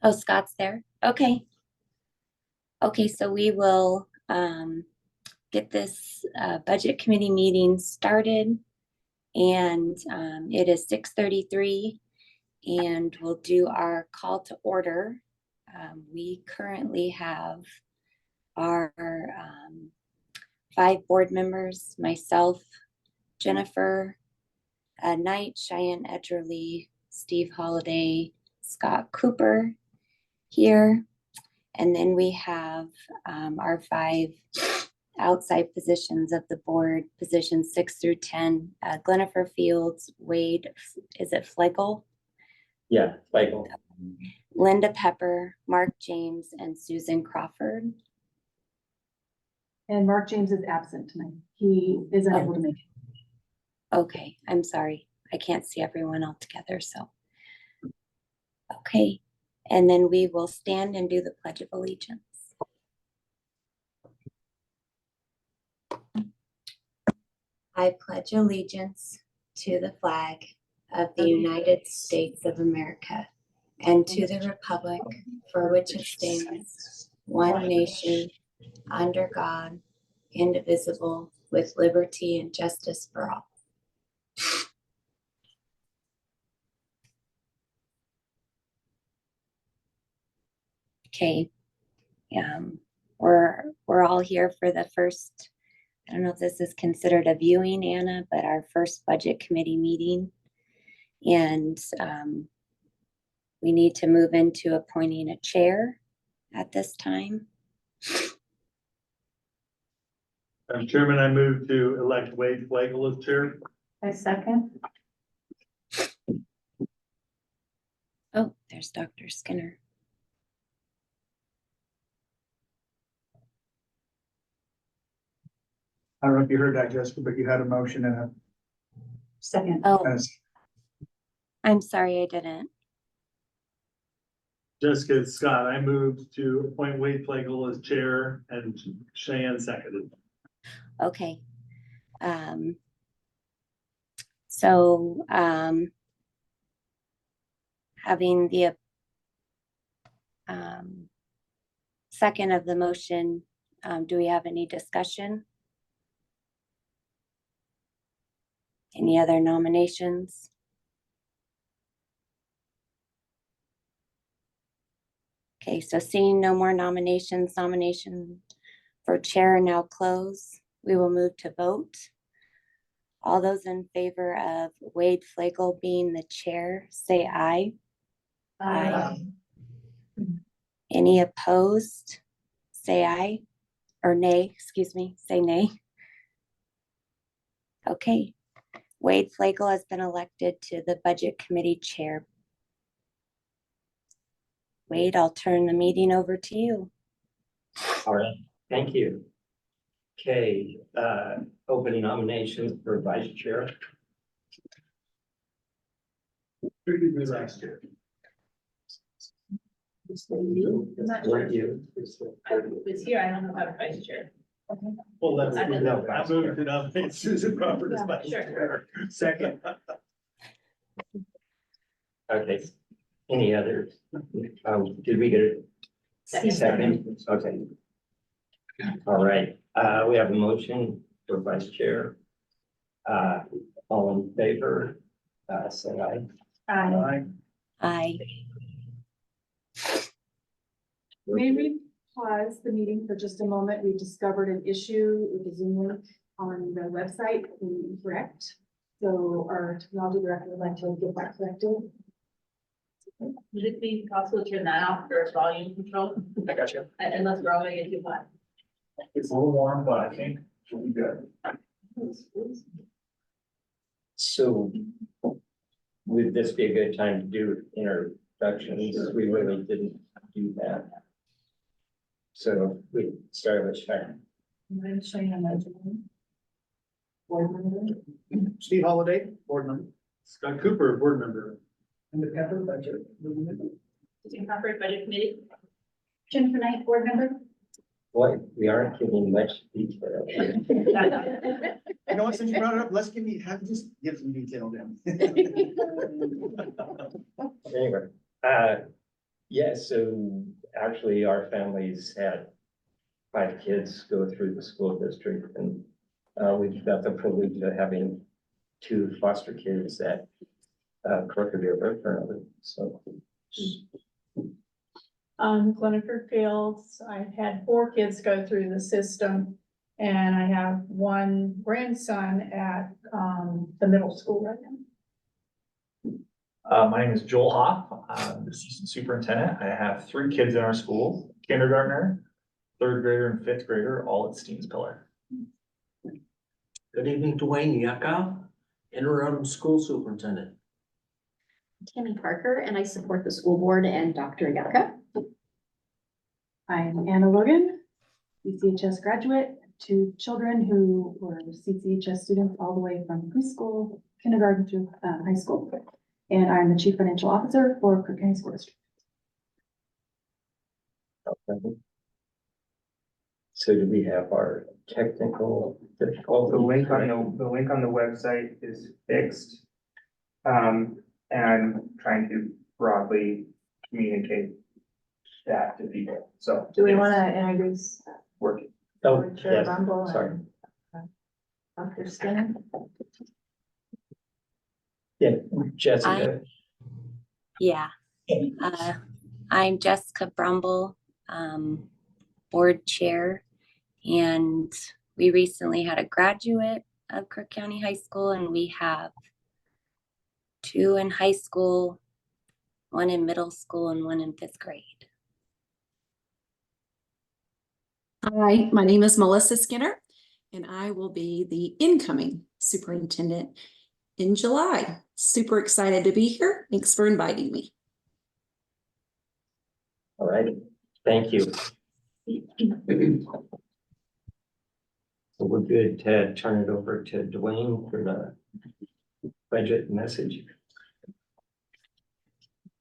Oh, Scott's there. Okay. Okay, so we will get this budget committee meeting started. And it is 6:33 and we'll do our call to order. We currently have our 5 board members, myself, Jennifer Knight, Cheyenne Edgerly, Steve Holiday, Scott Cooper here. And then we have our 5 outside positions of the board, positions 6 through 10, Glenifer Fields, Wade, is it Flegel? Yeah, Flegel. Linda Pepper, Mark James, and Susan Crawford. And Mark James is absent tonight. He is unable to make it. Okay, I'm sorry. I can't see everyone all together, so. Okay, and then we will stand and do the Pledge of Allegiance. I pledge allegiance to the flag of the United States of America and to the republic for which it stands, one nation, under God, indivisible, with liberty and justice for all. Okay, we're all here for the first, I don't know if this is considered a viewing, Anna, but our first budget committee meeting. And we need to move into appointing a chair at this time. Madam Chairman, I move to elect Wade Flegel as chair. I second. Oh, there's Dr. Skinner. I don't know if you heard that, Jessica, but you had a motion and Second. Oh, a, I'm sorry, I didn't. Jessica, it's Scott, I moved to appoint Wade Flegel as chair and Cheyenne seconded. Okay. So having the second of the motion, do we have any discussion? Any other nominations? Okay, so seeing no more nominations, nomination for chair now closed. We will move to vote. All those in favor of Wade Flegel being the chair, say aye. Aye. Any opposed? Say aye. Or nay, excuse me, say nay. Okay. Wade Flegel has been elected to the Budget Committee Chair. Wade, I'll turn the meeting over to you. All right, thank you. Okay, open nominations for vice chair. Who did we last year? Were you? I was here, I don't know how to vice chair. Well, let's, I didn't know. I moved to nominate Susan Crawford as vice Sure. chair. Second. Okay, any others? Did we get a second? Okay. All right, we have a motion for vice chair. All in favor, say aye. Aye. Aye. May we pause the meeting for just a moment? We discovered an issue with the Zoom link on the website being incorrect. So our technology director would like to get that corrected. Would it be possible to turn that off for volume control? I got you. Unless we're all gonna get too hot. It's a little warm, but I think we'll be good. So would this be a good time to do introductions? We really didn't do that. So we start with Sharon. I'm showing on my Zoom. Board member. Steve Holiday, board member. Scott Cooper, board member. And the Pepper budget. Susan Crawford, budget committee. Jennifer Knight, board member. Boy, we aren't giving much detail. You know what, since you brought it up, just give some detail then. Anyway, yeah, so actually our families had 5 kids go through the school district, and we've got the privilege of having 2 foster kids at Crooked River currently, so. Glennifer Fields, I've had 4 kids go through the system. And I have 1 grandson at, the middle school right now. My name is Joel Hoff. I'm the assistant superintendent. I have 3 kids in our school, kindergartner, 3rd grader and 5th grader, all at Steens Pillar. Good evening, Dwayne Yucca, interim school superintendent. Tammy Parker, and I support the school board and Dr. Yucca. I'm Anna Logan, CCHS graduate, 2 children who were CCHS students all the way from preschool, kindergarten through high school. And I'm the chief financial officer for Crook County School District. So do we have our technical difficulty? The link on the website is fixed. And I'm trying to broadly communicate that to people, so. Do we want to introduce Working. Oh, Chair yes, Rumble sorry. and Dr. Skinner? Yeah, Jessica. Yeah. I'm Jessica Brumble, board chair, and we recently had a graduate of Crook County High School, and we have 2 in high school, 1 in middle school, and 1 in 5th grade. Hi, my name is Melissa Skinner, and I will be the incoming superintendent in July. Super excited to be here. Thanks for inviting me. All right, thank you. So we're good to turn it over to Dwayne for the budget message.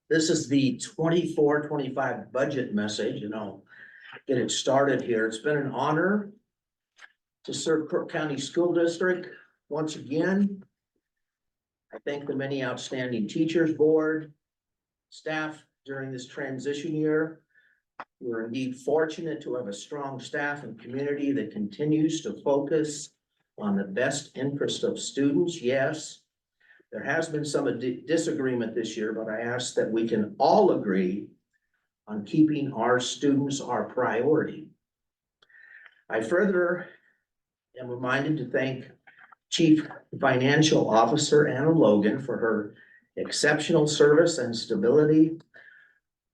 This is the 24-25 budget message, and I'll get it started here. It's been an honor to serve Crook County School District once again. I thank the many outstanding teachers, board, staff during this transition year. We're indeed fortunate to have a strong staff and community that continues to focus on the best interest of students. Yes, there has been some disagreement this year, but I ask that we can all agree on keeping our students our priority. I further am reminded to thank Chief Financial Officer Anna Logan for her exceptional service and stability.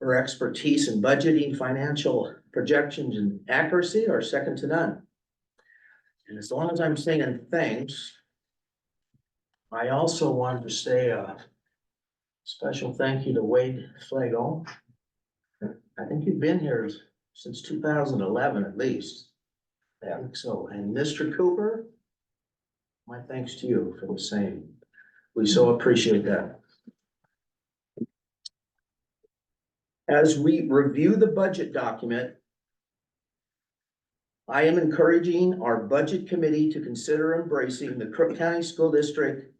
Her expertise in budgeting, financial projections, and accuracy are second to none. And as long as I'm saying thanks, I also wanted to say a special thank you to Wade Flagel. I think you've been here since 2011 at least. I think so. And Mr. Cooper, my thanks to you for the same. We so appreciate that. As we review the budget document, I am encouraging our budget committee to consider embracing the Crook County School District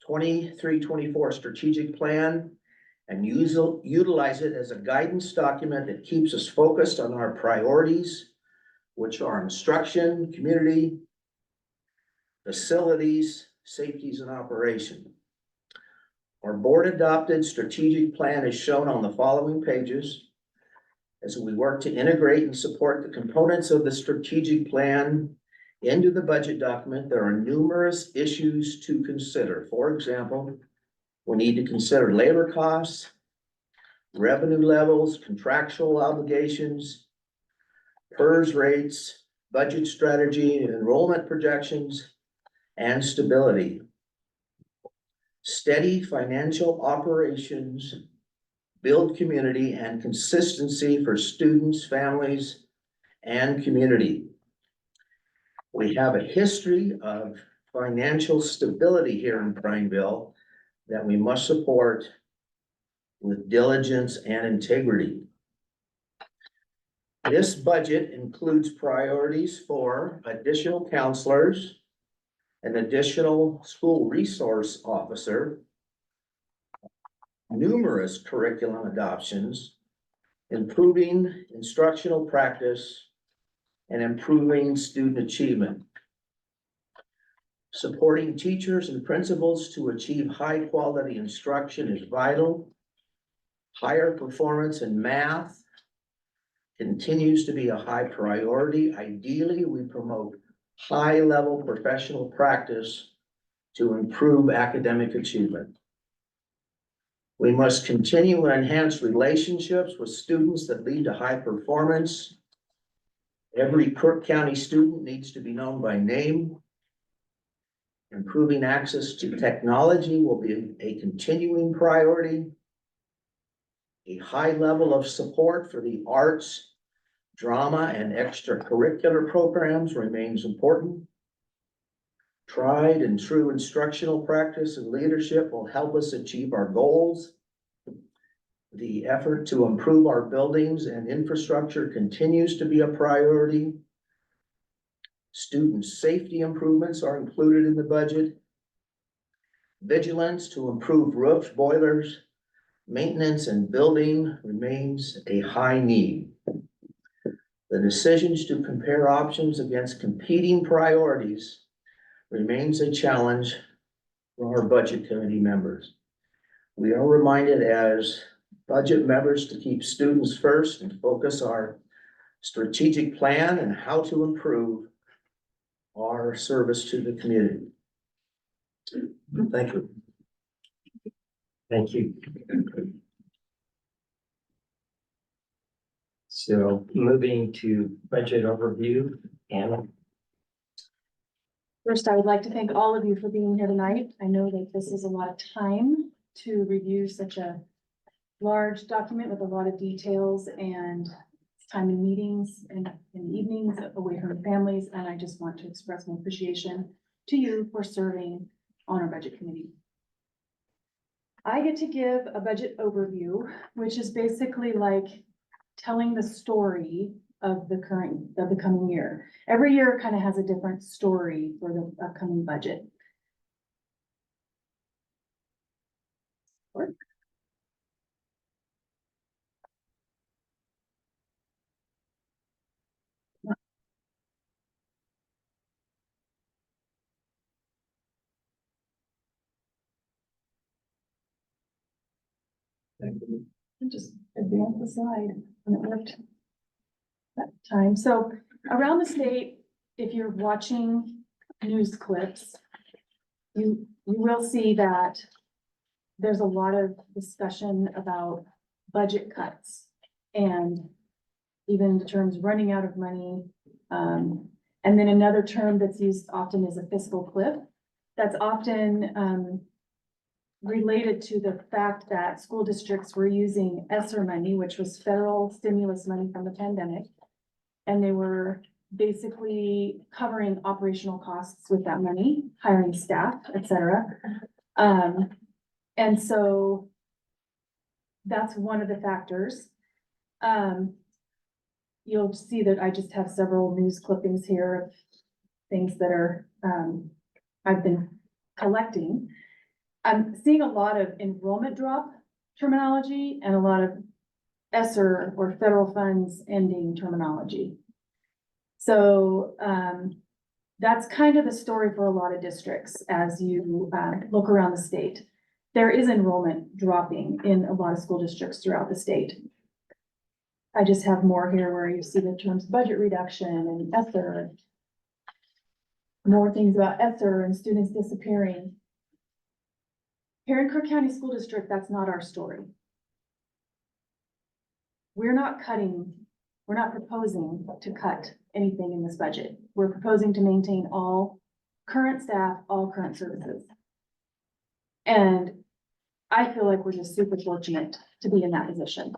23-24 strategic plan and utilize it as a guidance document that keeps us focused on our priorities, which are instruction, community, facilities, safeties, and operation. Our board adopted strategic plan is shown on the following pages. As we work to integrate and support the components of the strategic plan into the budget document, there are numerous issues to consider. For example, we need to consider labor costs, revenue levels, contractual obligations, PERS rates, budget strategy, enrollment projections, and stability. Steady financial operations build community and consistency for students, families, and community. We have a history of financial stability here in Prineville that we must support with diligence and integrity. This budget includes priorities for additional counselors, an additional school resource officer, numerous curriculum adoptions, improving instructional practice, and improving student achievement. Supporting teachers and principals to achieve high-quality instruction is vital. Higher performance in math continues to be a high priority. Ideally, we promote high-level professional practice to improve academic achievement. We must continue to enhance relationships with students that lead to high performance. Every Crook County student needs to be known by name. Improving access to technology will be a continuing priority. A high level of support for the arts, drama, and extracurricular programs remains important. Tried and true instructional practice and leadership will help us achieve our goals. The effort to improve our buildings and infrastructure continues to be a priority. Student safety improvements are included in the budget. Vigilance to improve roofs, boilers, maintenance, and building remains a high need. The decisions to compare options against competing priorities remains a challenge for our budget committee members. We are reminded as budget members to keep students first and focus our strategic plan and how to improve our service to the community. Thank you. Thank you. So moving to budget overview, Anna. First, I would like to thank all of you for being here tonight. I know that this is a lot of time to review such a large document with a lot of details and time in meetings and in evenings away from families. And I just want to express my appreciation to you for serving on our budget committee. I get to give a budget overview, which is basically like telling the story of the coming year. Every year kind of has a different story for the upcoming budget. Just advance the slide and it worked that time. So around the state, if you're watching news clips, you will see that there's a lot of discussion about budget cuts and even the terms running out of money. And then another term that's used often is a fiscal cliff. That's often related to the fact that school districts were using ESSER money, which was federal stimulus money from the pandemic. And they were basically covering operational costs with that money, hiring staff, et cetera. And so that's one of the factors. You'll see that I just have several news clippings here of things that are, I've been collecting. I'm seeing a lot of enrollment drop terminology and a lot of ESSER or federal funds ending terminology. So that's kind of the story for a lot of districts as you look around the state. There is enrollment dropping in a lot of school districts throughout the state. I just have more here where you see the terms budget reduction and ESSER. More things about ESSER and students disappearing. Here in Crook County School District, that's not our story. We're not proposing to cut anything in this budget. We're proposing to maintain all current staff, all current services. And I feel like we're just super fortunate to be in that position.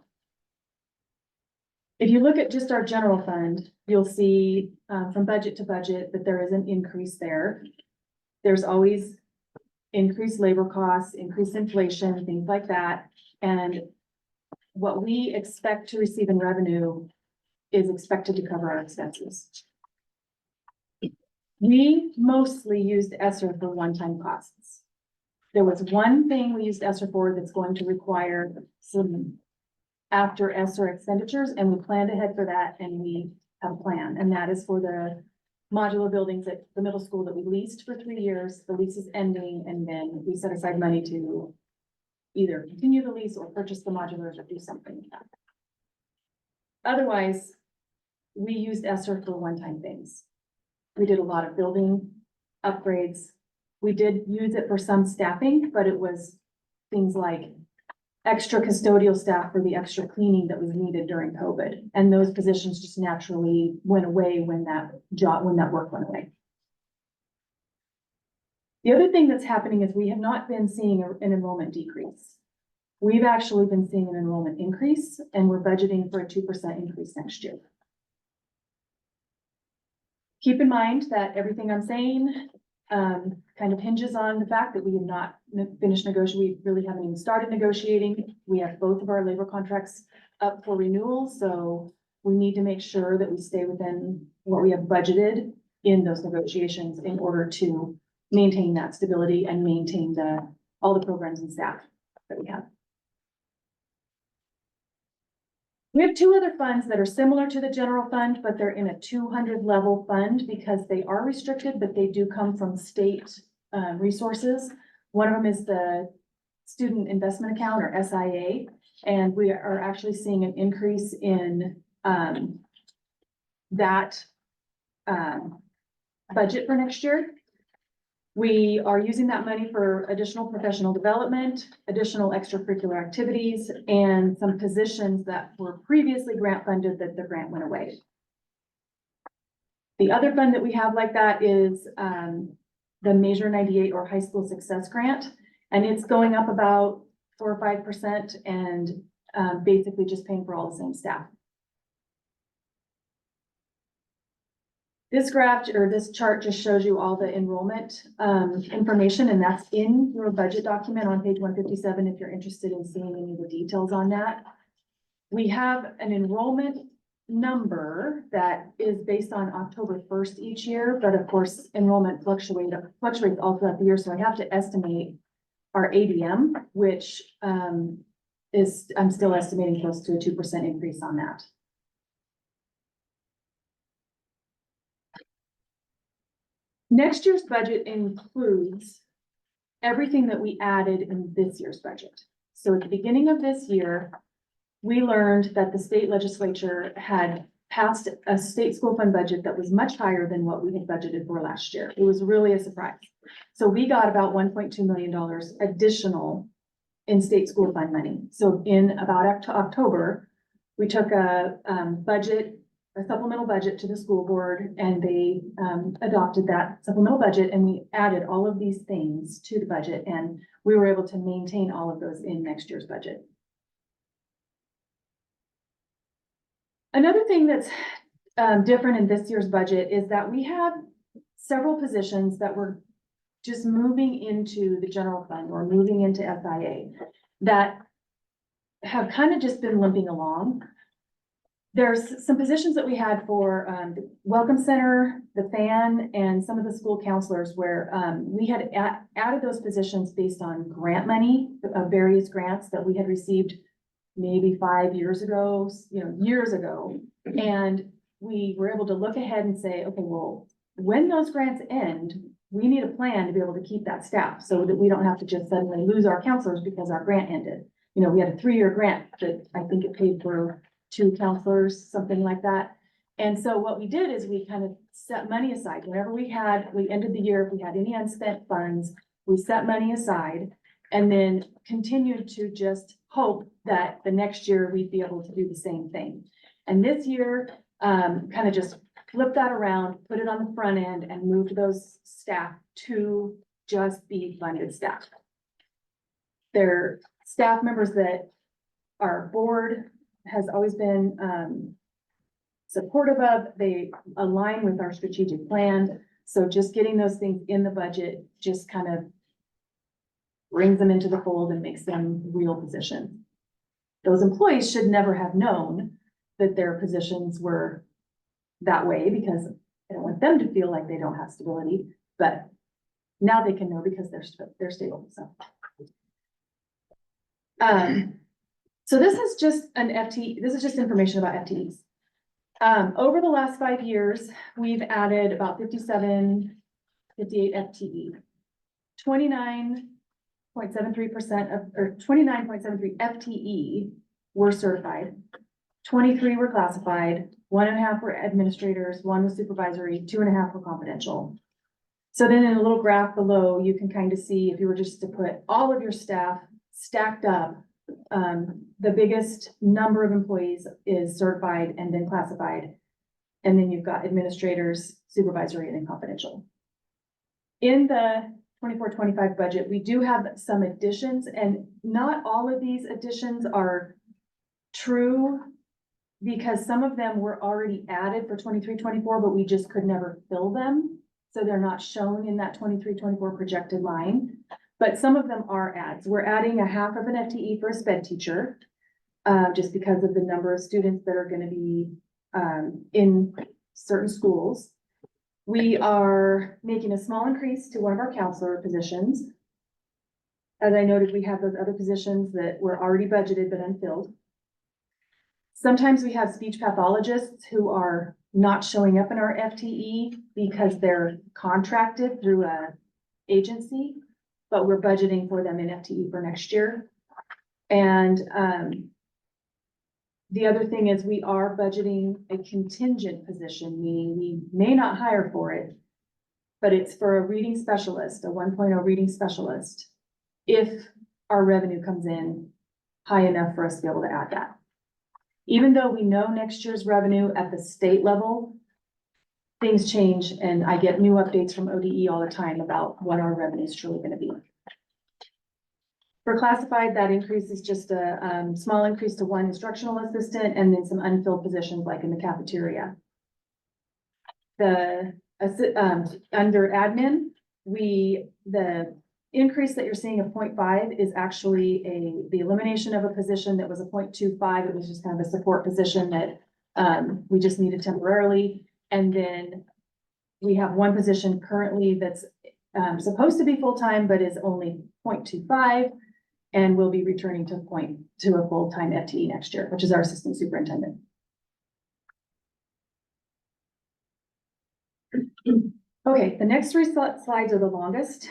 If you look at just our general fund, you'll see from budget to budget that there is an increase there. There's always increased labor costs, increased inflation, things like that. And what we expect to receive in revenue is expected to cover our expenses. We mostly used ESSER for one-time costs. There was one thing we used ESSER for that's going to require some after ESSER expenditures, and we planned ahead for that, and we have a plan, and that is for the modular buildings at the middle school that we leased for 3 years. The lease is ending, and then we set aside money to either continue the lease or purchase the modulars or do something with that. Otherwise, we used ESSER for one-time things. We did a lot of building upgrades. We did use it for some staffing, but it was things like extra custodial staff for the extra cleaning that was needed during COVID. And those positions just naturally went away when that work went away. The other thing that's happening is we have not been seeing an enrollment decrease. We've actually been seeing an enrollment increase, and we're budgeting for a 2% increase next year. Keep in mind that everything I'm saying kind of hinges on the fact that we have not finished negotiating. We really haven't even started negotiating. We have both of our labor contracts up for renewal, so we need to make sure that we stay within what we have budgeted in those negotiations in order to maintain that stability and maintain all the programs and staff that we have. We have two other funds that are similar to the general fund, but they're in a 200 level fund because they are restricted, but they do come from state resources. One of them is the Student Investment Account, or SIA, and we are actually seeing an increase in that budget for next year. We are using that money for additional professional development, additional extracurricular activities, and some positions that were previously grant funded that the grant went away. The other fund that we have like that is the Measure 98 or High School Success Grant, and it's going up about 4 or 5% and basically just paying for all the same staff. This graph or this chart just shows you all the enrollment information, and that's in your budget document on page 157 if you're interested in seeing any of the details on that. We have an enrollment number that is based on October 1st each year, but of course enrollment fluctuates all throughout the year, so I have to estimate our ADM, which I'm still estimating close to a 2% increase on that. Next year's budget includes everything that we added in this year's budget. So at the beginning of this year, we learned that the state legislature had passed a state school fund budget that was much higher than what we had budgeted for last year. It was really a surprise. So we got about $1.2 million additional in state school fund money. So in about October, we took a supplemental budget to the school board, and they adopted that supplemental budget, and we added all of these things to the budget, and we were able to maintain all of those in next year's budget. Another thing that's different in this year's budget is that we have several positions that were just moving into the general fund or moving into SIA that have kind of just been limping along. There's some positions that we had for the Welcome Center, the FAN, and some of the school counselors where we had added those positions based on grant money, various grants that we had received maybe 5 years ago, years ago. And we were able to look ahead and say, okay, well, when those grants end, we need a plan to be able to keep that staff so that we don't have to just suddenly lose our counselors because our grant ended. We had a 3-year grant that I think it paid for 2 counselors, something like that. And so what we did is we kind of set money aside. Whenever we ended the year, if we had any unspent funds, we set money aside and then continued to just hope that the next year we'd be able to do the same thing. And this year, kind of just flipped that around, put it on the front end and moved those staff to just be funded staff. They're staff members that our board has always been supportive of. They align with our strategic plan. So just getting those things in the budget just kind of brings them into the fold and makes them real positions. Those employees should never have known that their positions were that way because I don't want them to feel like they don't have stability, but now they can know because they're stable, so. So this is just an FTE, this is just information about FTEs. Over the last 5 years, we've added about 58 FTE. 29.73% or 29.73 FTE were certified. 23 were classified, 1.5 were administrators, 1 was supervisory, 2.5 were confidential. So then in a little graph below, you can kind of see if you were just to put all of your staff stacked up, the biggest number of employees is certified and then classified. And then you've got administrators, supervisory, and then confidential. In the 24-25 budget, we do have some additions, and not all of these additions are true because some of them were already added for 23-24, but we just could never fill them. So they're not shown in that 23-24 projected line. But some of them are adds. We're adding 1/2 of an FTE for a SPED teacher, just because of the number of students that are gonna be in certain schools. We are making a small increase to one of our counselor positions. As I noted, we have those other positions that were already budgeted but unfilled. Sometimes we have speech pathologists who are not showing up in our FTE because they're contracted through a agency, but we're budgeting for them in FTE for next year. And the other thing is we are budgeting a contingent position, meaning we may not hire for it, but it's for a reading specialist, a 1.0 reading specialist, if our revenue comes in high enough for us to be able to add that. Even though we know next year's revenue at the state level, things change and I get new updates from ODE all the time about what our revenue is truly going to be. For classified, that increase is just a small increase to 1 instructional assistant and then some unfilled positions like in the cafeteria. Under admin, the increase that you're seeing of 0.5 is actually the elimination of a position that was a 0.25. It was just kind of a support position that we just needed temporarily. And then we have 1 position currently that's supposed to be full-time, but is only 0.25. And we'll be returning to a full-time FTE next year, which is our assistant superintendent. Okay, the next 3 slides are the longest.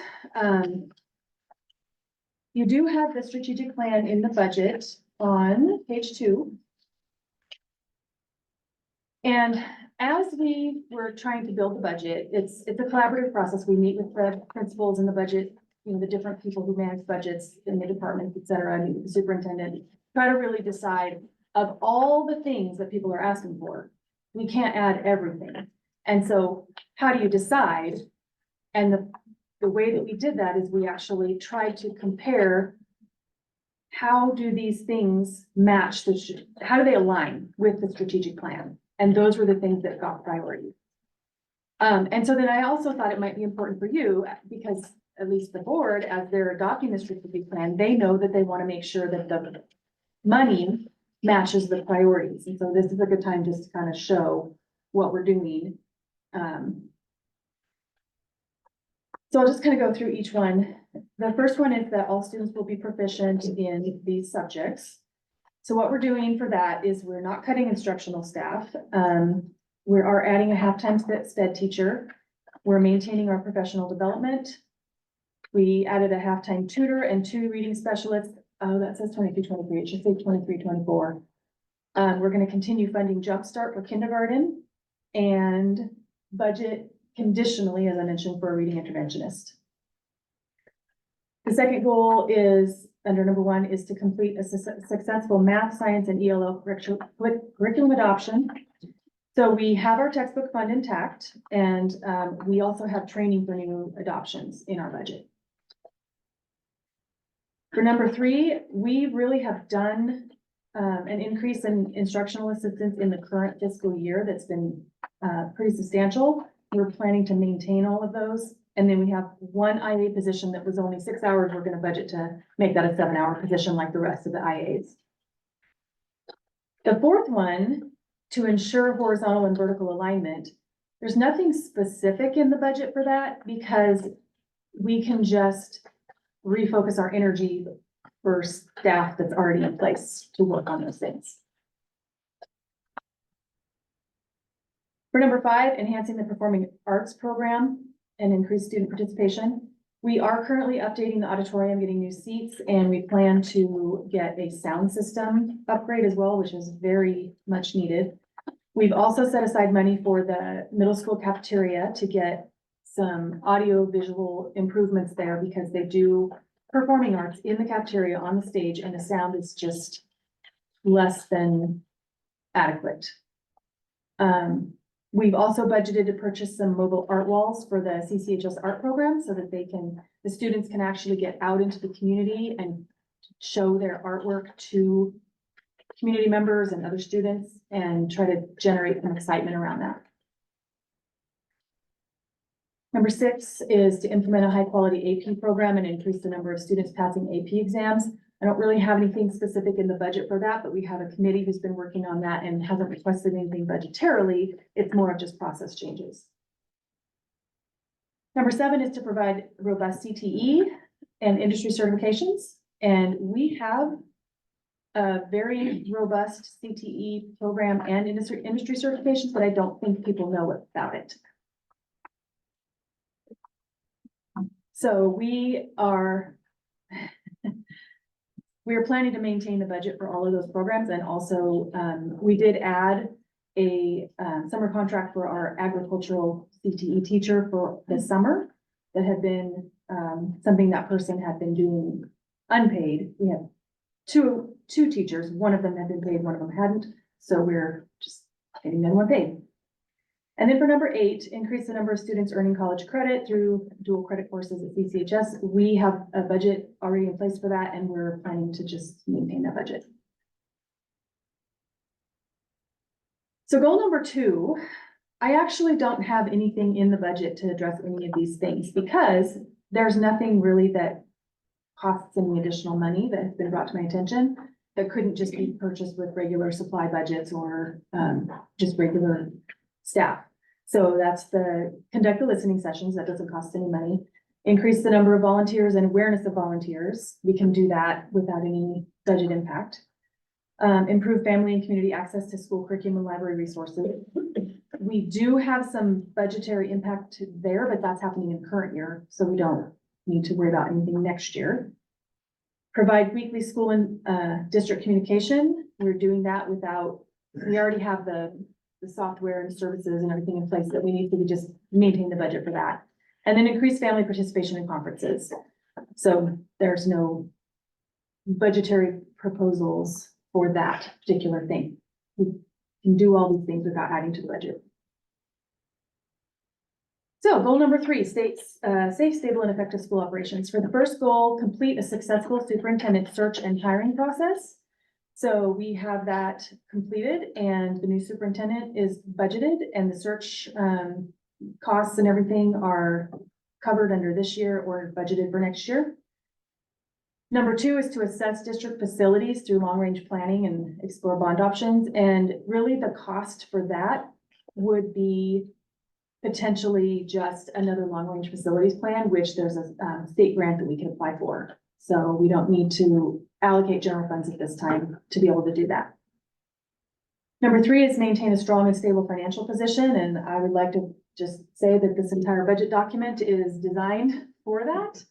You do have the strategic plan in the budget on page 2. And as we were trying to build the budget, it's a collaborative process. We meet with the principals in the budget, the different people who manage budgets in the department, et cetera, meet with the superintendent, try to really decide of all the things that people are asking for, we can't add everything. And so how do you decide? And the way that we did that is we actually tried to compare how do these things match, how do they align with the strategic plan? And those were the things that got priority. And so then I also thought it might be important for you, because at least the board, as they're adopting the strategic plan, they know that they want to make sure that the money matches the priorities. And so this is a good time just to kind of show what we're doing. So I'll just kind of go through each one. The first one is that all students will be proficient in these subjects. So what we're doing for that is we're not cutting instructional staff. We are adding a half-time SPED teacher. We're maintaining our professional development. We added a half-time tutor and 2 reading specialists. Oh, that says 23-23. It should say 23-24. We're going to continue funding Jumpstart for kindergarten and budget conditionally, as I mentioned, for a reading interventionist. The second goal is, under number 1, is to complete a successful math, science, and ELL curriculum adoption. So we have our textbook fund intact, and we also have training for new adoptions in our budget. For number 3, we really have done an increase in instructional assistants in the current fiscal year that's been pretty substantial. We're planning to maintain all of those. And then we have 1 IA position that was only 6 hours. We're going to budget to make that a 7-hour position like the rest of the IAs. The fourth one to ensure horizontal and vertical alignment. There's nothing specific in the budget for that because we can just refocus our energy for staff that's already in place to work on those things. For number 5, enhancing the performing arts program and increase student participation. We are currently updating the auditorium, getting new seats, and we plan to get a sound system upgrade as well, which is very much needed. We've also set aside money for the middle school cafeteria to get some audio visual improvements there because they do performing arts in the cafeteria on the stage and the sound is just less than adequate. We've also budgeted to purchase some mobile art walls for the CCHS art program so that the students can actually get out into the community and show their artwork to community members and other students and try to generate some excitement around that. Number 6 is to implement a high quality AP program and increase the number of students passing AP exams. I don't really have anything specific in the budget for that, but we have a committee who's been working on that and hasn't requested anything budgetarily. It's more of just process changes. Number 7 is to provide robust CTE and industry certifications. And we have a very robust CTE program and industry certifications, but I don't think people know about it. So we are planning to maintain the budget for all of those programs, and also we did add a summer contract for our agricultural CTE teacher for the summer. That had been something that person had been doing unpaid. We have two teachers, one of them had been paid, one of them hadn't, so we're just getting them one paid. And then for number 8, increase the number of students earning college credit through dual credit courses at CCHS. We have a budget already in place for that, and we're planning to just maintain that budget. So goal number 2, I actually don't have anything in the budget to address any of these things because there's nothing really that costs any additional money that has been brought to my attention that couldn't just be purchased with regular supply budgets or just regular staff. So that's the conduct the listening sessions. That doesn't cost any money. Increase the number of volunteers and awareness of volunteers. We can do that without any budget impact. Improve family and community access to school curriculum and library resources. We do have some budgetary impact there, but that's happening in current year. So we don't need to worry about anything next year. Provide weekly school and district communication. We're doing that without, we already have the software and services and everything in place that we need to just maintain the budget for that. And then increase family participation in conferences. So there's no budgetary proposals for that particular thing. We can do all these things without adding to the budget. So goal number 3, states safe, stable, and effective school operations. For the first goal, complete a successful superintendent search and hiring process. So we have that completed and the new superintendent is budgeted and the search costs and everything are covered under this year or budgeted for next year. Number 2 is to assess district facilities through long-range planning and explore bond options. And really the cost for that would be potentially just another long-range facilities plan, which there's a state grant that we can apply for. So we don't need to allocate general funds at this time to be able to do that. Number 3 is maintain a strong and stable financial position. And I would like to just say that this entire budget document is designed for that.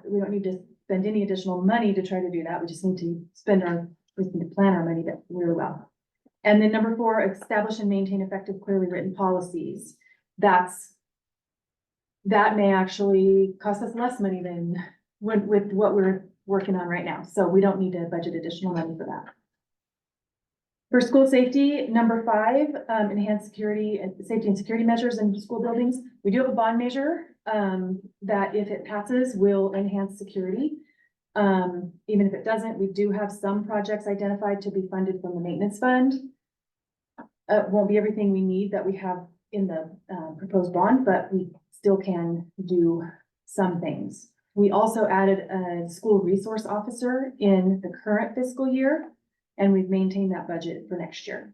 We don't need to spend any additional money to try to do that. We just need to plan our money really well. And then number 4, establish and maintain effective, clearly written policies. That may actually cost us less money than with what we're working on right now. So we don't need to budget additional money for that. For school safety, number 5, enhance security and safety and security measures in school buildings. We do have a bond measure that if it passes will enhance security. Even if it doesn't, we do have some projects identified to be funded from the maintenance fund. It won't be everything we need that we have in the proposed bond, but we still can do some things. We also added a school resource officer in the current fiscal year, and we've maintained that budget for next year.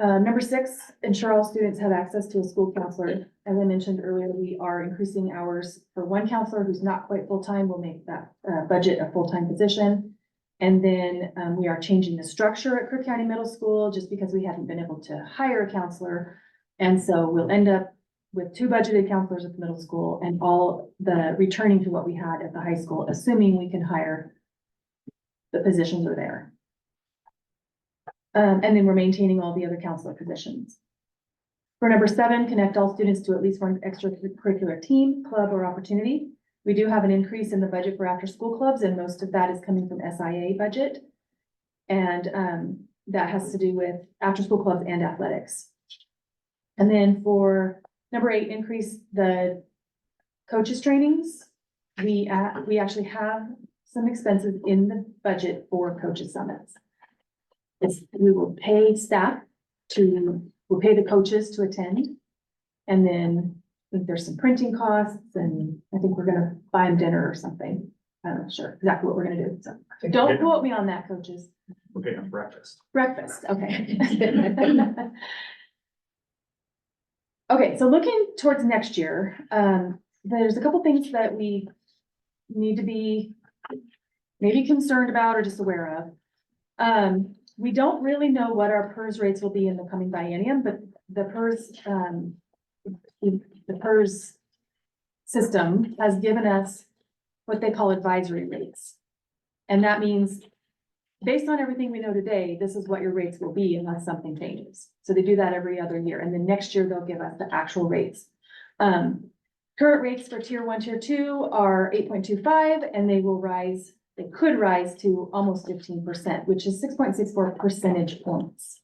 Number 6, ensure all students have access to a school counselor. As I mentioned earlier, we are increasing hours for one counselor who's not quite full-time. We'll make that budget a full-time position. And then we are changing the structure at Crook County Middle School just because we haven't been able to hire a counselor. And so we'll end up with 2 budgeted counselors at the middle school and all the returning to what we had at the high school, assuming we can hire the positions are there. And then we're maintaining all the other counselor positions. For number 7, connect all students to at least one extracurricular team, club, or opportunity. We do have an increase in the budget for after-school clubs, and most of that is coming from SIA budget. And that has to do with after-school clubs and athletics. And then for number 8, increase the coaches trainings. We actually have some expenses in the budget for coaches summits. We will pay we'll pay the coaches to attend. And then I think there's some printing costs, and I think we're gonna buy them dinner or something. I'm not sure exactly what we're gonna do, so don't quote me on that, coaches. We're getting breakfast. Breakfast, okay. Okay, so looking towards next year, there's a couple things that we need to be maybe concerned about or just aware of. We don't really know what our PERS rates will be in the coming biennium, but the PERS system has given us what they call advisory rates. And that means, based on everything we know today, this is what your rates will be unless something changes. So they do that every other year, and then next year they'll give us the actual rates. Current rates for tier 1, tier 2 are 8.25, and they could rise to almost 15%, which is 6.64 percentage points.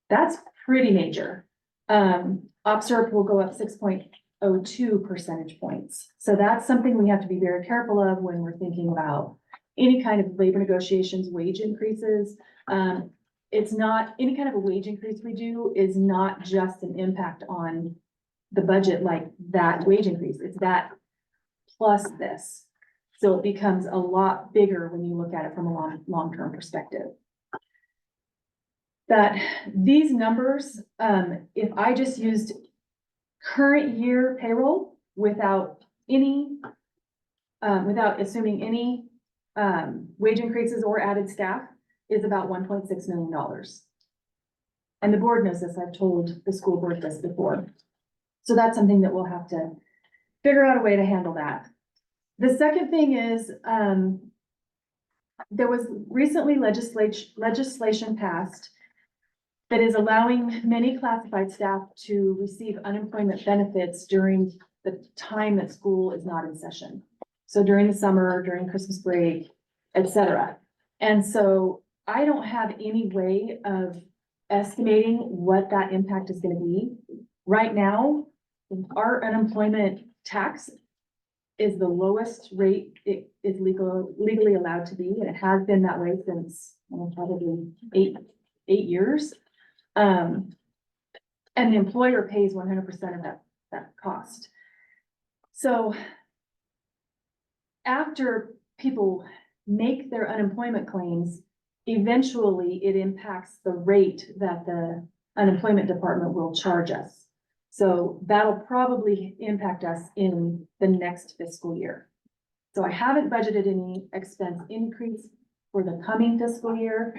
That's pretty major. OPSRP will go up 6.02 percentage points. So that's something we have to be very careful of when we're thinking about any kind of labor negotiations, wage increases. It's not, any kind of a wage increase we do is not just an impact on the budget like that wage increase. It's that plus this. So it becomes a lot bigger when you look at it from a long-term perspective. That these numbers, if I just used current year payroll without assuming any wage increases or added staff, is about $1.6 million. And the board knows this, I've told the school board this before. So that's something that we'll have to figure out a way to handle that. The second thing is, there was recently legislation passed that is allowing many classified staff to receive unemployment benefits during the time that school is not in session. So during the summer, during Christmas break, etc. And so I don't have any way of estimating what that impact is going to be. Right now, our unemployment tax is the lowest rate it is legally allowed to be, and it has been that way since probably eight years. And the employer pays 100% of that cost. So after people make their unemployment claims, eventually it impacts the rate that the unemployment department will charge us. So that'll probably impact us in the next fiscal year. So I haven't budgeted any expense increase for the coming fiscal year.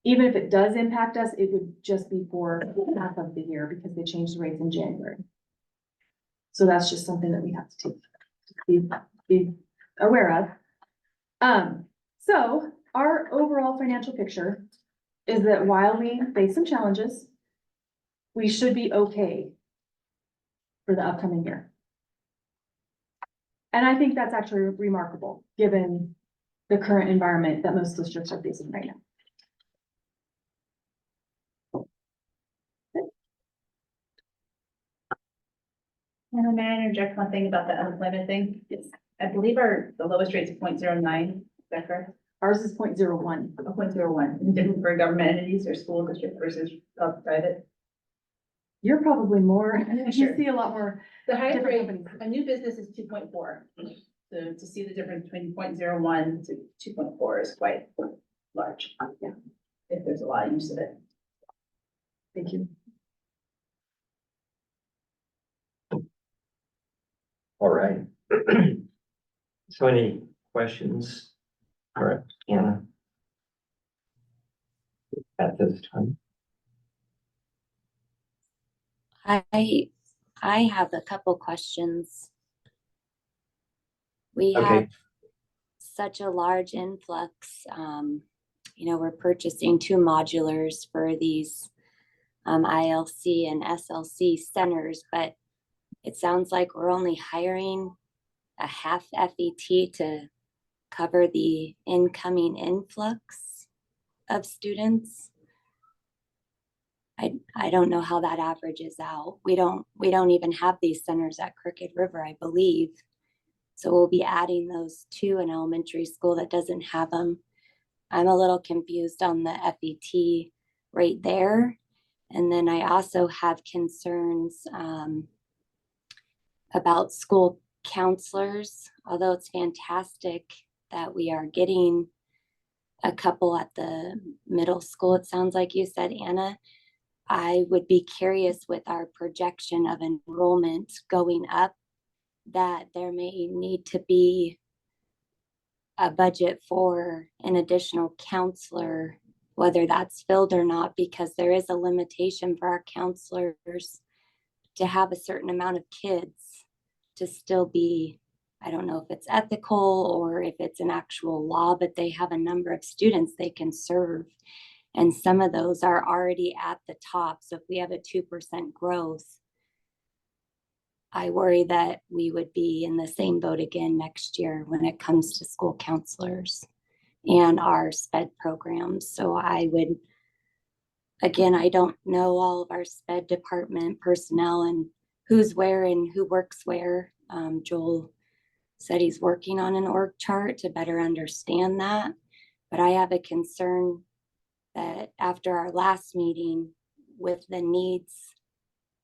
Even if it does impact us, it would just be for half of the year because they changed the rates in January. So that's just something that we have to be aware of. So our overall financial picture is that while we face some challenges, we should be okay for the upcoming year. And I think that's actually remarkable given the current environment that most districts are facing right now. And may I interject one thing about the unemployment thing? It's, I believe the lowest rate is 0.09, is that correct? Ours is 0.01. 0.01, different for government entities or school district versus private. You're probably more, Sure. you see a lot more. The highest different rate, companies. a new business is 2.4. So to see the difference between 0.01 to 2.4 is quite large. Yeah. If there's a lot of use of it. Thank you. All right. So any questions? All right, Anna? At this time? I have a couple questions. We Okay. have such a large influx. We're purchasing 2 modulars for these ILC and SLC centers, but it sounds like we're only hiring a half FET to cover the incoming influx of students. I don't know how that averages out. We don't even have these centers at Crooked River, I believe. So we'll be adding those to an elementary school that doesn't have them. I'm a little confused on the FET right there. And then I also have concerns about school counselors, although it's fantastic that we are getting a couple at the middle school, it sounds like you said, Anna. I would be curious with our projection of enrollment going up, that there may need to be a budget for an additional counselor, whether that's filled or not, because there is a limitation for our counselors to have a certain amount of kids to still be, I don't know if it's ethical or if it's an actual law, but they have a number of students they can serve. And some of those are already at the top. So if we have a 2% growth, I worry that we would be in the same boat again next year when it comes to school counselors and our SPED programs. So I would, again, I don't know all of our SPED department personnel and who's where and who works where. Joel said he's working on an org chart to better understand that. But I have a concern that after our last meeting with the needs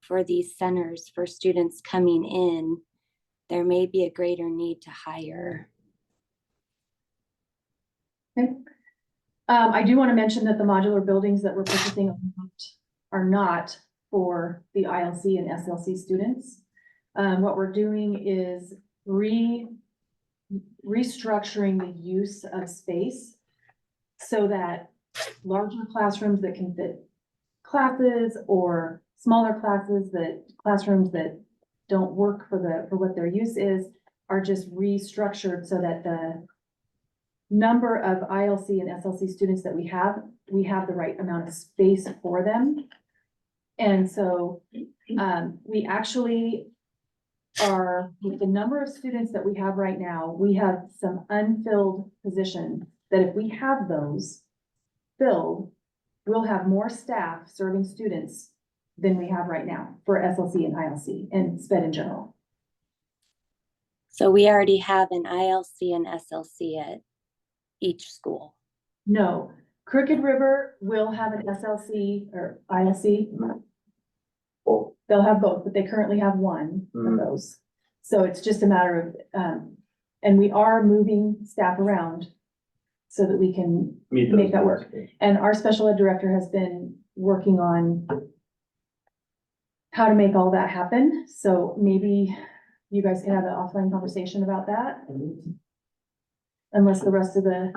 for these centers for students coming in, there may be a greater need to hire. Okay. I do want to mention that the modular buildings that we're purchasing are not for the ILC and SLC students. What we're doing is restructuring the use of space so that larger classrooms that can fit classes or smaller classrooms that don't work for what their use is are just restructured so that the number of ILC and SLC students that we have the right amount of space for them. And so we actually are, with the number of students that we have right now, we have some unfilled positions that if we have those filled, we'll have more staff serving students than we have right now for SLC and ILC and SPED in general. So we already have an ILC and SLC at each school. No, Crooked River will have an SLC or ILC. Oh. They'll have both, but they currently have one of those. So it's just a matter of, and we are moving staff around so that we can make that work. And our special ed director has been working on how to make all that happen. So maybe you guys can have an offline conversation about that. Unless the rest of the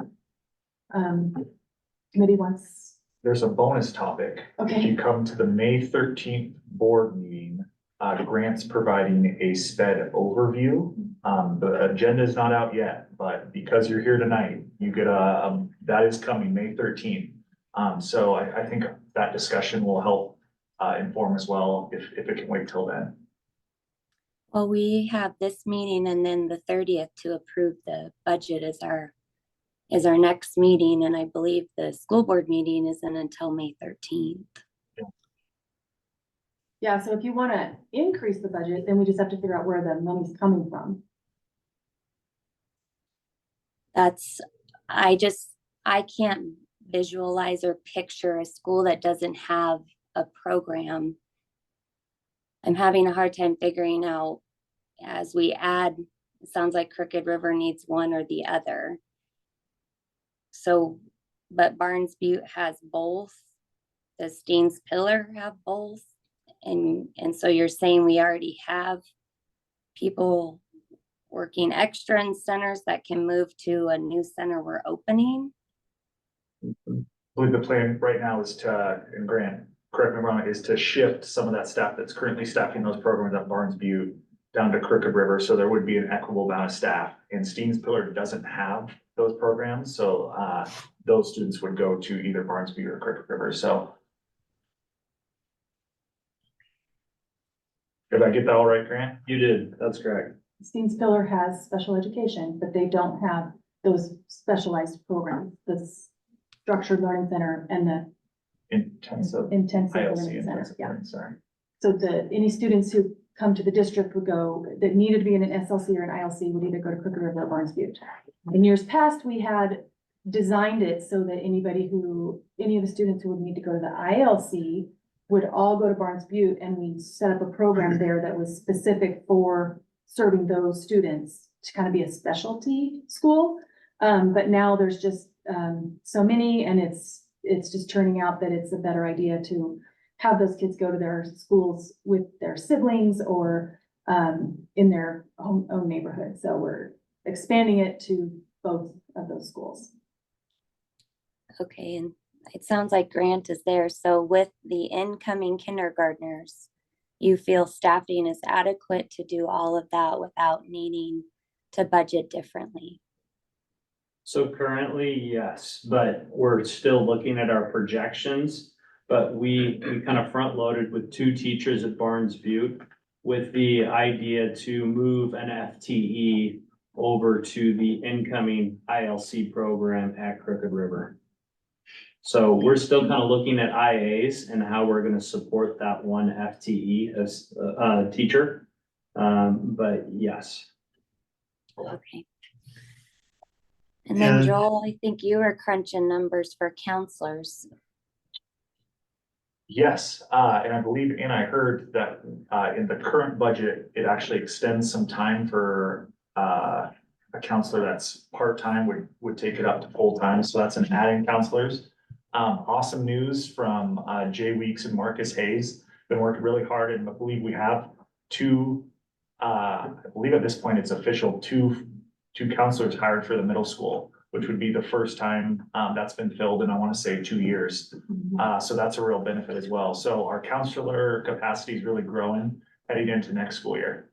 committee wants. There's a bonus topic. If Okay, you come to the May 13th board meeting, Grant's providing a SPED overview. The agenda is not out yet, but because you're here tonight, you get that is coming May 13th. So I think that discussion will help inform as well if it can wait till then. Well, we have this meeting and then the 30th to approve the budget is our next meeting. And I believe the school board meeting isn't until May 13th. yeah, so if you want to increase the budget, then we just have to figure out where the money's coming from. I can't visualize or picture a school that doesn't have a program. I'm having a hard time figuring out as we add, it sounds like Crooked River needs one or the other. So, but Barnes Butte has both. does Dean's Pillar have both? And so you're saying we already have people working extra in centers that can move to a new center we're opening? I believe the plan right now is to, and Grant, correct me if I'm wrong, is to shift some of that staff that's currently staffing those programs at Barnes Butte down to Crooked River, so there would be an equitable amount of staff. And Steens Pillar doesn't have those programs, so those students would go to either Barnes Butte or Crooked River, so. Did I get that all right, Grant? You did, that's correct. Steens Pillar has special education, but they don't have those specialized programs, the structured learning center and the Intensive. intensive ILC, learning center. intensive Yeah. learning, sorry. So any students who come to the district would go, that needed to be in an SLC or an ILC would either go to Crooked River or Barnes Butte. In years past, we had designed it so that any of the students who would need to go to the ILC would all go to Barnes Butte, and we set up a program there that was specific for serving those students to kind of be a specialty school. But now there's just, so many, and it's just turning out that it's a better idea to have those kids go to their schools with their siblings or, in their own neighborhood. So we're expanding it to both of those schools. Okay, and it sounds like Grant is there. So with the incoming kindergartners, you feel staffing is adequate to do all of that without needing to budget differently? So currently, yes, but we're still looking at our projections. But we kind of front loaded with 2 teachers at Barnes Butte with the idea to move an FTE over to the incoming ILC program at Crooked River. So we're still kind of looking at IAs and how we're going to support that one FTE as a teacher. But yes. Okay. And then And- Joel, I think you were crunching numbers for counselors. Yes, and I believe, and I heard that in the current budget, it actually extends some time for a counselor that's part-time would take it up to full-time, so that's an adding counselors. Awesome news from Jay Weeks and Marcus Hayes, been working really hard, and I believe we have 2, I believe at this point it's official, two counselors hired for the middle school, which would be the first time that's been filled in, I want to say 2 years. So that's a real benefit as well. So our counselor capacity is really growing heading into next school year.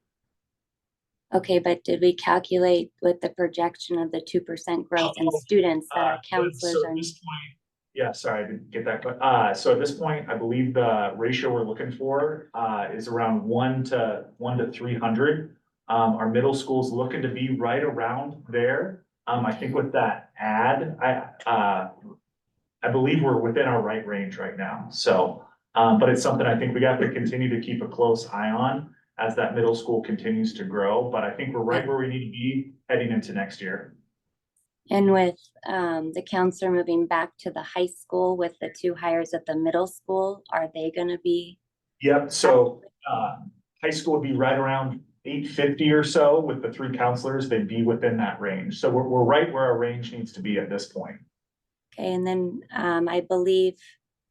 Okay, but did we calculate with the projection of the 2% growth in students that our counselors So are? at this point, yeah, sorry, I didn't get that, but so at this point, I believe the ratio we're looking for is around 1 to 300. Our middle school's looking to be right around there. I think with that add, I believe we're within our right range right now, so, but it's something I think we have to continue to keep a close eye on as that middle school continues to grow, but I think we're right where we need to be heading into next year. And with the counselor moving back to the high school with the 2 hires at the middle school, are they gonna be? Yep, so, high school would be right around 850 or so with the 3 counselors, they'd be within that range, so we're right where our range needs to be at this point. Okay, and then I believe,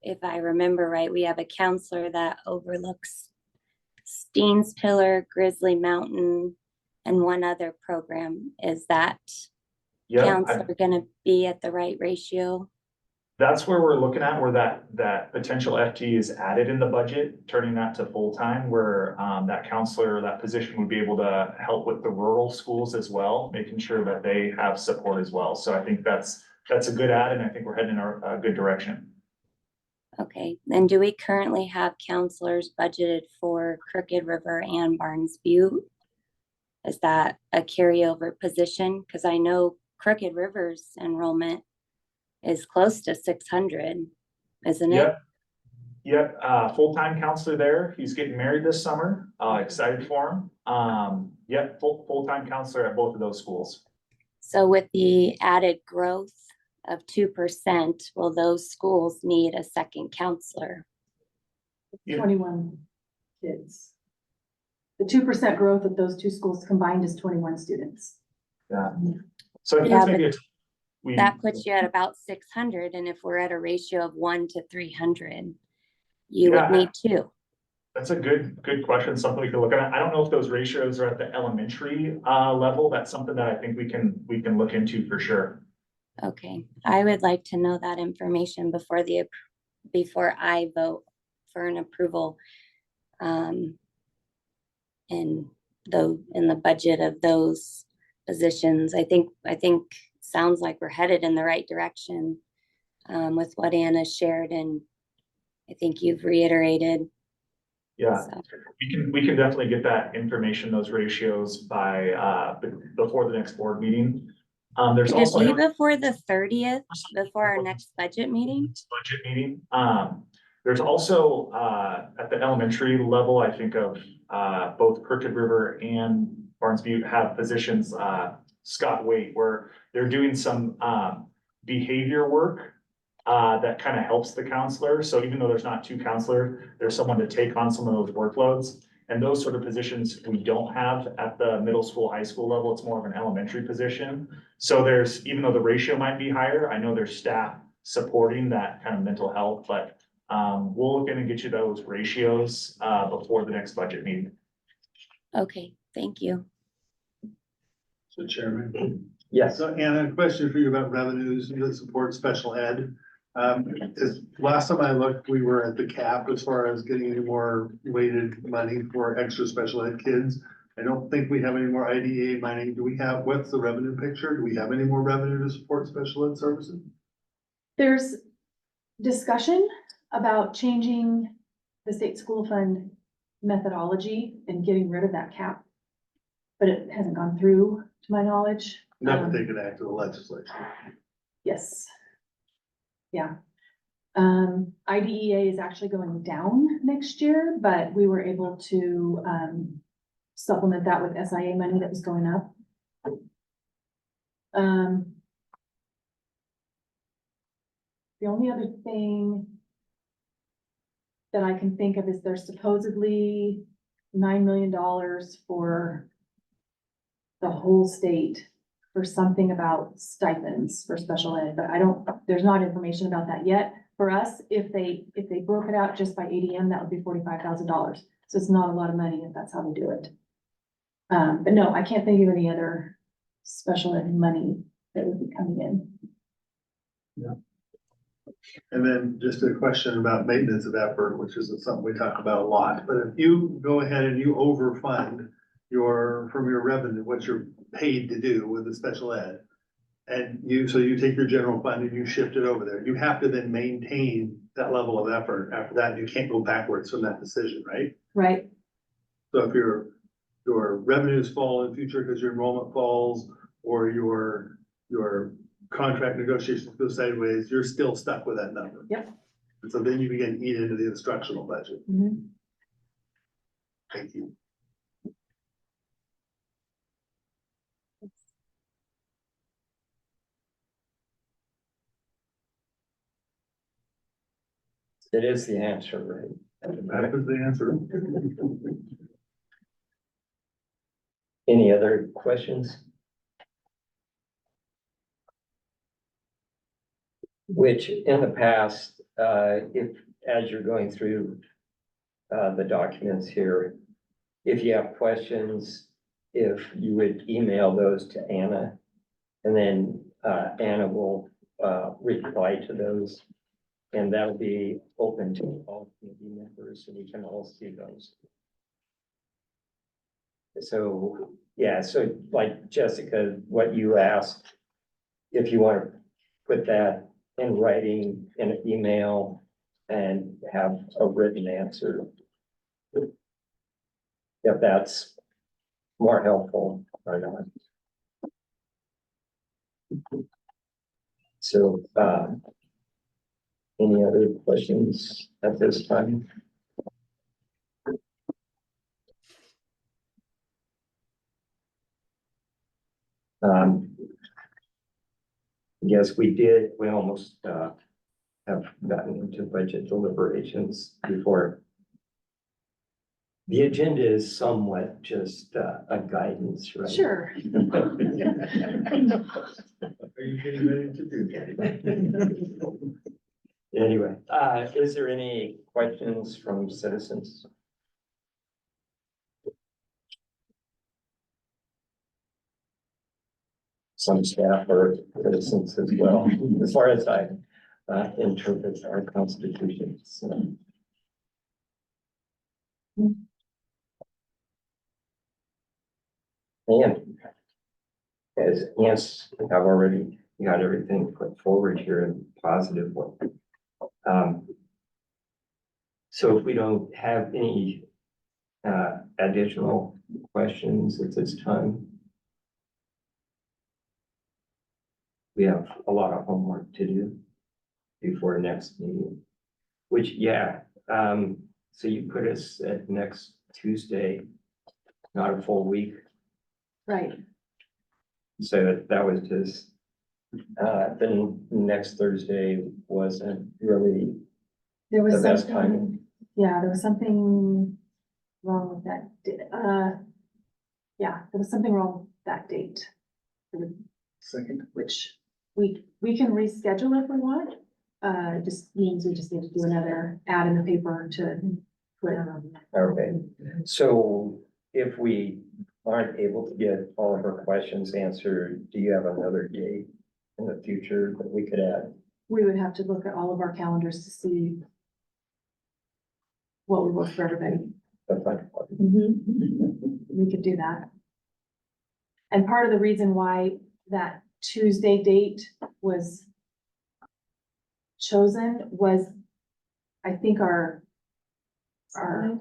if I remember right, we have a counselor that overlooks Steens Pillar, Grizzly Mountain, and one other program. Is that Yeah, counselor gonna be at the right ratio? that's where we're looking at, where that potential FTE is added in the budget, turning that to full-time, where that counselor, that position would be able to help with the rural schools as well, making sure that they have support as well. So I think that's a good add, and I think we're heading in a good direction. Okay, and do we currently have counselors budgeted for Crooked River and Barnes Butte? Is that a carryover position? Because I know Crooked River's enrollment is close to 600, isn't it? Yep, full-time counselor there. He's getting married this summer. Excited for him. Yep, full-time counselor at both of those schools. So with the added growth of 2%, will those schools need a second counselor? Yeah. 21 kids. The 2% growth of those 2 schools combined is 21 students. Yeah. So I think Yeah, it's maybe That puts you at about 600, and if we're at a ratio of 1 to 300, you would Yeah. need 2. That's a good question, something we could look at. I don't know if those ratios are at the elementary level. That's something that I think we can look into for sure. Okay, I would like to know that information before I vote for an approval. In the budget of those positions, I think sounds like we're headed in the right direction with what Anna shared, and I think you've reiterated. Yeah, So, we can definitely get that information, those ratios by before the next board meeting. There's could it also be before the 30th, before our next budget meeting? budget meeting. There's also at the elementary level, I think of both Crooked River and Barnes Butte have positions, Scott Waite, where they're doing some behavior work that kind of helps the counselor. So even though there's not 2 counselors, there's someone to take on some of those workloads. And those sort of positions we don't have at the middle school, high school level. It's more of an elementary position. So there's, even though the ratio might be higher, I know there's staff supporting that kind of mental health, but we'll look in and get you those ratios before the next budget meeting. Okay, thank you. So Chairman. Yes. So Anna, a question for you about revenues that support special ed. Last time I looked, we were at the cap as far as getting any more weighted money for extra special ed kids. I don't think we have any more IDEA money. What's the revenue picture? Do we have any more revenue to support special ed services? There's discussion about changing the state school fund methodology and getting rid of that cap. But it hasn't gone through, to my knowledge. Not to take it back to the legislature. Yes. Yeah. IDEA is actually going down next year, but we were able to supplement that with SIA money that was going up. The only other thing that I can think of is there's supposedly $9 million for the whole state for something about stipends for special ed, but there's not information about that yet. For us, if they broke it out just by ADM, that would be $45,000. So it's not a lot of money if that's how we do it. But no, I can't think of any other special ed money that would be coming in. Yeah. And then just a question about maintenance of effort, which is something we talk about a lot, but if you go ahead and you overfund from your revenue, what you're paid to do with the special ed, and so you take your general fund and you shift it over there, you have to then maintain that level of effort. After that, you can't go backwards from that decision, right? Right. So if your revenues fall in future because your enrollment falls, or your contract negotiations go sideways, you're still stuck with that number. Yep. And so then you begin to eat into the instructional budget. Mhm. Thank you. It is the answer, right? That was the answer. Any other questions? Which in the past, as you're going through the documents here, if you have questions, if you would email those to Anna, and then Anna will reply to those. And that'll be open to all committee members, so we can all see those. So, yeah, so like Jessica, what you asked, if you want to put that in writing in an email and have a written answer, if that's more helpful or not. So, any other questions at this time? Yes, we almost have gotten into budget deliberations before The agenda is somewhat just a guidance, right? Sure. Are you getting ready to do that? Anyway, is there any questions from citizens? Some staff or citizens as well, as far as I interpret our constitution. So. And as yes, I've already got everything put forward here in positive way. So if we don't have any additional questions at this time, we have a lot of homework to do before next meeting, which, yeah, so you put us at next Tuesday, not a full week. Right. So that was just, then next Thursday wasn't really There was the best something, timing. yeah, there was something wrong with that. Yeah, there was something wrong with that date. Second. Which we can reschedule if we want. It just means we just need to do another ad in the paper to put it on. Okay, so if we aren't able to get all of our questions answered, do you have another date in the future that we could add? We would have to look at all of our calendars to see what would work for everybody. That's fine. We could do that. And part of the reason why that Tuesday date was chosen was, I think our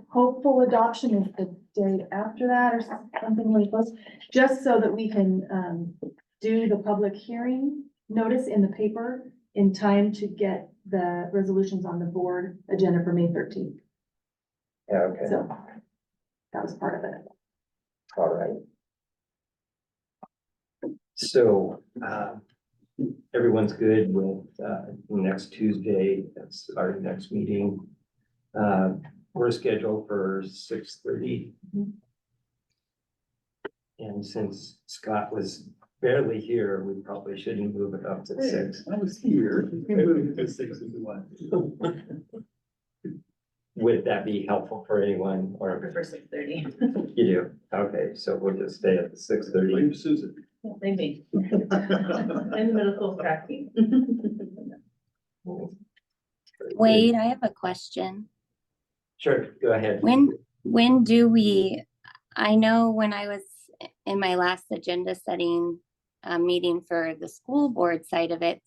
hopeful adoption is the day after that or something like this, just so that we can do the public hearing notice in the paper in time to get the resolutions on the board agenda for May 13th. Yeah, okay, So that was part of it. all right. So, everyone's good with, next Tuesday, that's our next meeting. We're scheduled for 6:30. And since Scott was barely here, we probably shouldn't move it up to 6. I was here. You can move to 6 if you want. Would that be helpful for anyone I or prefer 6:30. you do? Okay, so we'll just stay at the 6:30. Blame Susan. Maybe. In the middle school tracking. Wade, I have a question. Sure, go ahead. When do we, I know when I was in my last agenda setting meeting for the school board side of it,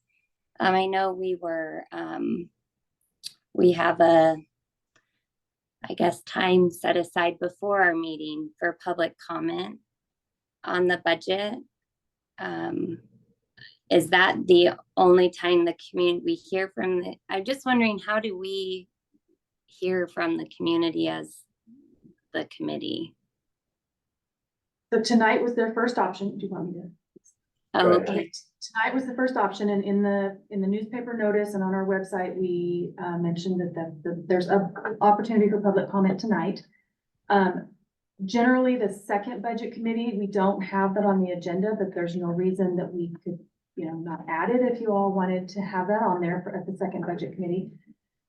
I know we were, we have a, I guess, time set aside before our meeting for public comment on the budget. Is that the only time the community, we hear from the, I'm just wondering, how do we hear from the community as the committee? So tonight was their first option. Do you want me to? Oh, Go ahead. okay, Tonight was the first option, and in the newspaper notice and on our website, we mentioned that there's an opportunity for public comment tonight. Generally, the second budget committee, we don't have that on the agenda, but there's no reason that we could, not add it if you all wanted to have that on there at the second budget committee.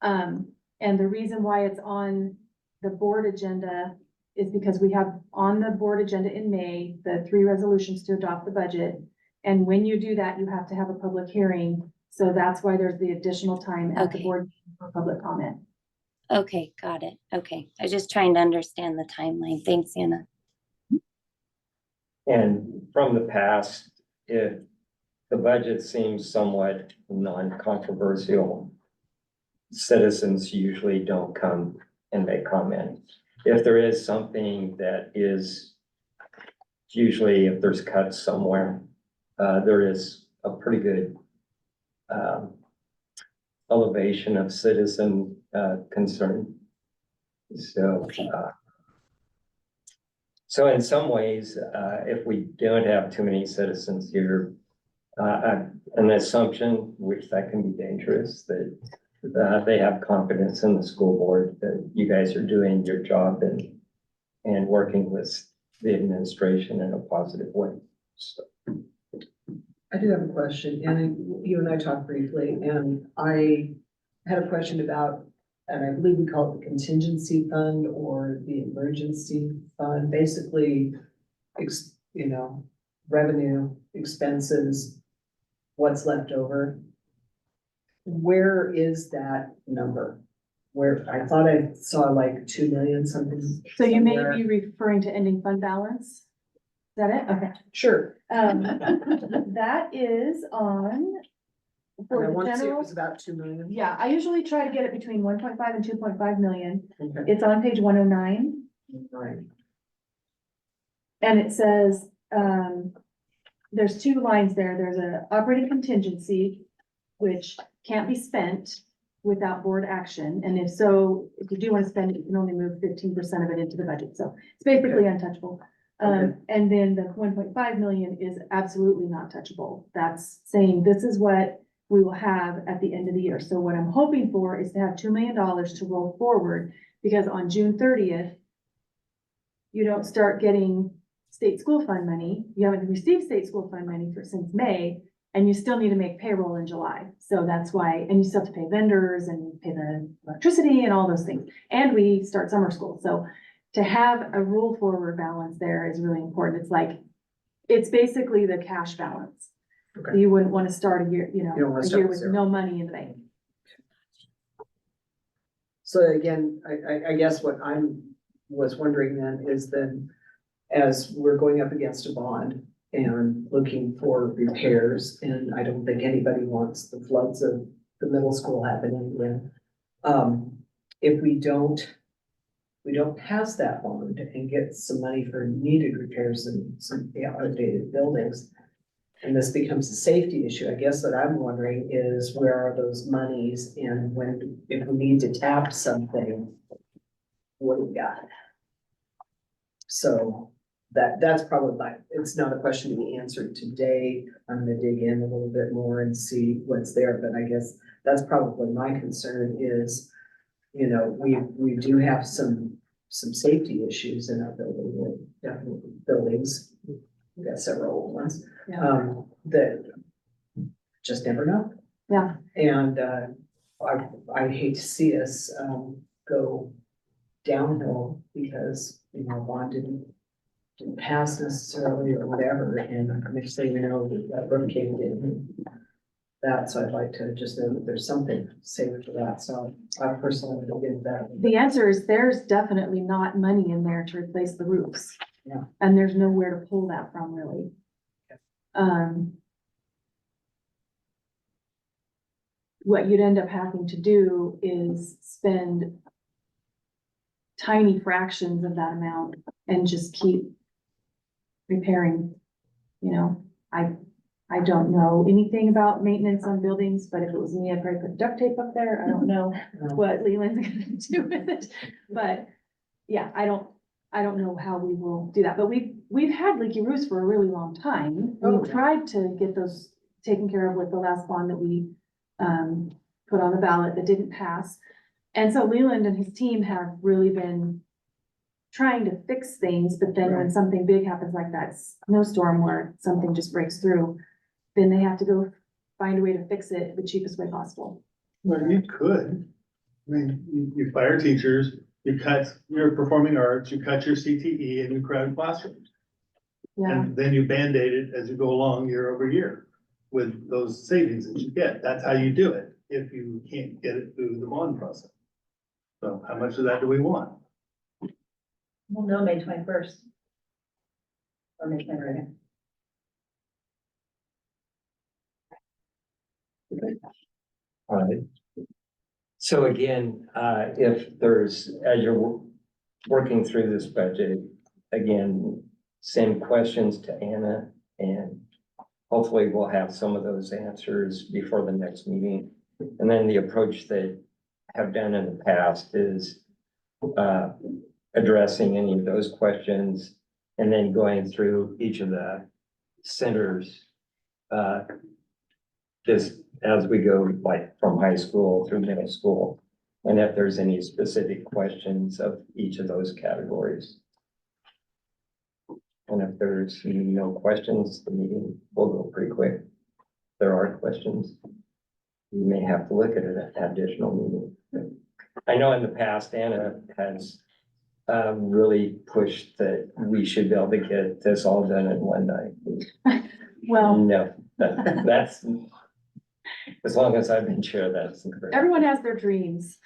And the reason why it's on the board agenda is because we have on the board agenda in May, the 3 resolutions to adopt the budget. And when you do that, you have to have a public hearing. So that's why there's the additional time at the Okay. board for public comment. okay, got it. Okay, I was just trying to understand the timeline. Thanks, Anna. And from the past, if the budget seems somewhat non-controversial, citizens usually don't come and make comments. If there is something that is, usually if there's cuts somewhere, there is a pretty good elevation of citizen concern. So, Okay. so in some ways, if we don't have too many citizens here, an assumption, which that can be dangerous, that they have confidence in the school board, that you guys are doing your job and and working with the administration in a positive way. So, I do have a question, and you and I talked briefly, and I had a question about, and I believe we call it the contingency fund or the emergency fund, basically, revenue, expenses, what's left over. Where is that number? Where, I thought I saw like 2 million something. So you may somewhere. be referring to ending fund balance? Is that it? Okay. Sure. That is on. And For I the want to say it general, was about 2 million. yeah, I usually try to get it between 1.5 and 2.5 million. Okay. It's on page 109. Right. And it says, there's 2 lines there. There's a operating contingency, which can't be spent without board action. And if so, if you do want to spend it, you can only move 15% of it into the budget. So it's basically untouchable. Okay. And then the 1.5 million is absolutely not touchable. That's saying this is what we will have at the end of the year. So what I'm hoping for is to have $2 million to roll forward, because on June 30th, you don't start getting state school fund money. You haven't received state school fund money since May, and you still need to make payroll in July. So that's why, and you still have to pay vendors and pay the electricity and all those things. And we start summer school. So to have a roll forward balance there is really important. It's basically the cash balance. Okay. You wouldn't want to start a year, You don't wanna a start year with with zero. no money in the bank. So again, I guess what was wondering then is then, as we're going up against a bond and looking for repairs, and I don't think anybody wants the floods of the middle school happening again. If we don't pass that bond and get some money for needed repairs in some outdated buildings, and this becomes a safety issue, I guess what I'm wondering is where are those monies, and when, if we need to tap something, what do we got? So that's probably it's not a question to be answered today. I'm gonna dig in a little bit more and see what's there, but I guess that's probably my concern is, we do have some safety issues in our building, definitely buildings. We've got several old ones, Yeah. that just never know. Yeah. And, I hate to see us, go downhill because, bond didn't pass necessarily or whatever, and next thing you know, that room came in. That, so I'd like to just know that there's something saved for that, so I personally don't get that. The answer is there's definitely not money in there to replace the roofs. Yeah. And there's nowhere to pull that from, really. What you'd end up having to do is spend tiny fractions of that amount and just keep repairing. I don't know anything about maintenance on buildings, but if it was me, I'd probably put duct tape up there. I don't know what Leland's gonna do with it. But yeah, I don't know how we will do that, but we've had leaky roofs for a really long time. Oh. We tried to get those taken care of with the last bond that we put on the ballot that didn't pass. And so Leland and his team have really been trying to fix things, but then when something big happens like that snowstorm where something just breaks through, then they have to go find a way to fix it the cheapest way possible. Well, you could, you fire teachers, you cut your performing arts, you cut your CTE and you crowd classrooms. Yeah, And then you Band-Aid it as you go along year over year with those savings that you get. That's how you do it if you can't get it through the bond process. So how much of that do we want? We'll know May 21st. Or May 22nd. all right. So again, if there's, as you're working through this budget, again, send questions to Anna, and hopefully we'll have some of those answers before the next meeting. And then the approach that have done in the past is addressing any of those questions and then going through each of the centers just as we go, like from high school through middle school. And if there's any specific questions of each of those categories. And if there's no questions, the meeting will go pretty quick. If there are questions, you may have to look at an additional meeting. I know in the past, Anna has really pushed that we should be able to get this all done in one night. Well, No, that's, as long as I've been chair, that's correct. everyone has their dreams.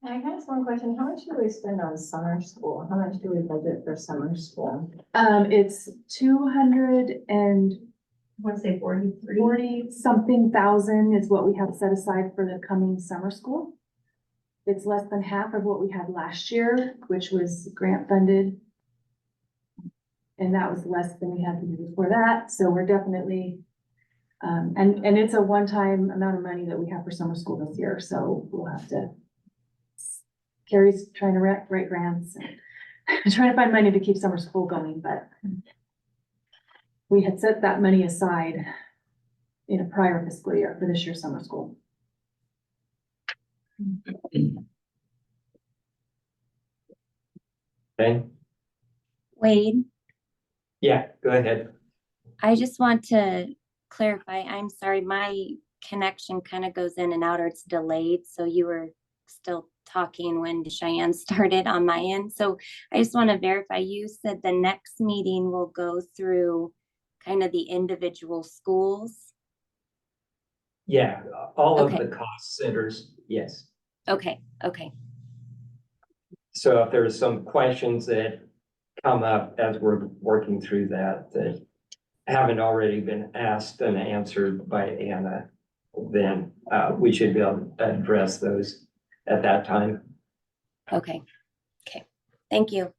I have one question. How much do we spend on summer school? How much do we budget for summer school? It's 200 and I want to say 43. 40 something thousand is what we have set aside for the coming summer school. It's less than half of what we had last year, which was grant funded. And that was less than we had the year before that, so we're definitely, and it's a one-time amount of money that we have for summer school this year, so we'll have to. Carrie's trying to write grants, and trying to find money to keep summer school going, but we had set that money aside in a prior fiscal year for this year's summer school. Okay, Wade, yeah, go ahead. I just want to clarify, I'm sorry, my connection kind of goes in and out or it's delayed, so you were still talking when Cheyenne started on my end. So I just want to verify, you said the next meeting will go through kind of the individual schools? Yeah, all of Okay. the cost centers, yes. Okay, okay, So if there's some questions that come up as we're working through that haven't already been asked and answered by Anna, then we should be able to address those at that time. okay, okay. Thank you.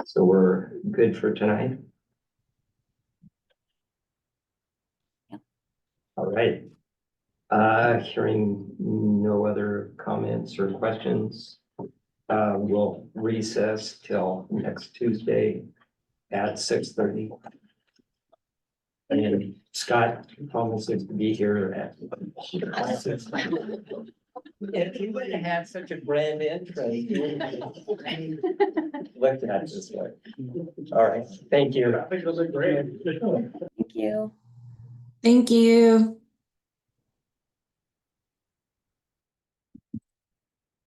So we're good for tonight? Yep. All right. Hearing no other comments or questions, we'll recess till next Tuesday at 6:30. And Scott promises to be here at. If you wouldn't have such a grand entrance. Looked at it this way. All right, thank you. I think it'll be great. Thank you. Thank you.